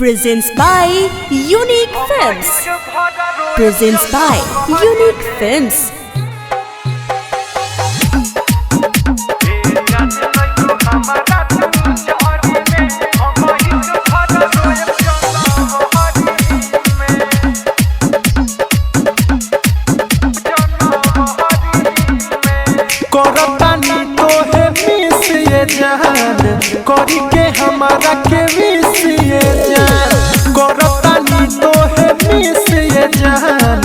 Presents by Unique Films. Presents by Unique Films. करी के हमारा के मिस ये जान करतानी तो है मिस ये जान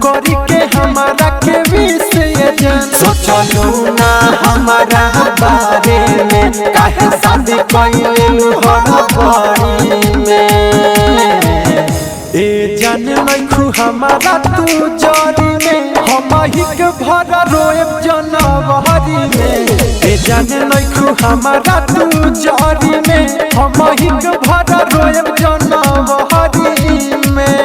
करी के हमारा के मिस ये जान सोचलू ना हमारा बारे में काहे शादी कइलू हड़बड़ी में ए जान नइखू हमारा तू जरी में हम हिक भर रोएब जनवरी में ए जान नइखू हमारा तू जरी में हम हिक भर रोएब जनवरी में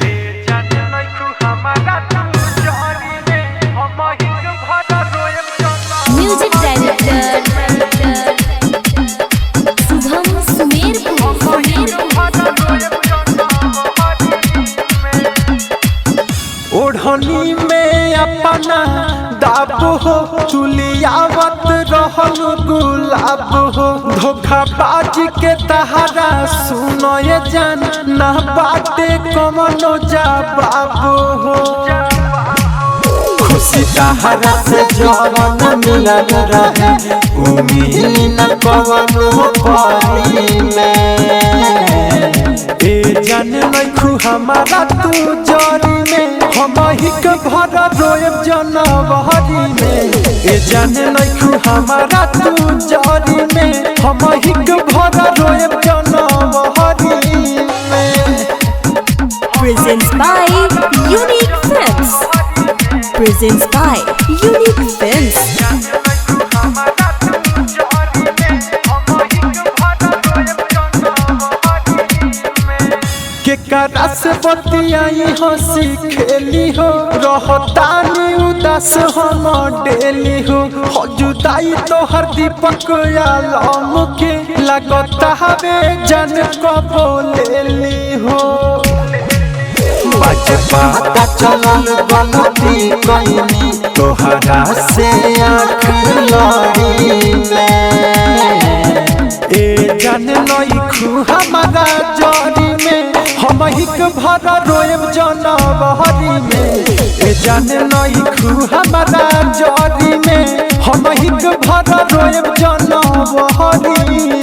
ए जान नइखू हमारा तू जरी में हम हिक भर रोएब जनवरी Music Director Shubham Sumerpur. ओढ़नी में अपना दाब हो चुलियावत रहल गुलाब हो धोखाबाज के तहरा सुनो ये जान ना बाटे कमनो जवाब हो खुशी तहरा से जवन मिलल रहे उम्मीद न कवनो पारी में ए जान नइखू हमारा तू जरी में हम हिक भर रोएब जनवरी में ए जान नइखू हमारा तू जरी में हम हिक भर रोएब जनवरी में Presents by Unique Films. Presents by Unique Films. केकरा से बतियाई हंसी खेली हो रहतानी उदास हम डेली हो जुदाई तो हर दीपक आलम के लगता हवे जन को बोलेली हो पता चलल गलती कइनी तोहरा से आँख लड़ी में ए जान नइखू हमारा जरी में हम हिक भर रोएब जनवरी में ए जान नइखू हमारा जरी में हम हिक भर रोएब जनवरी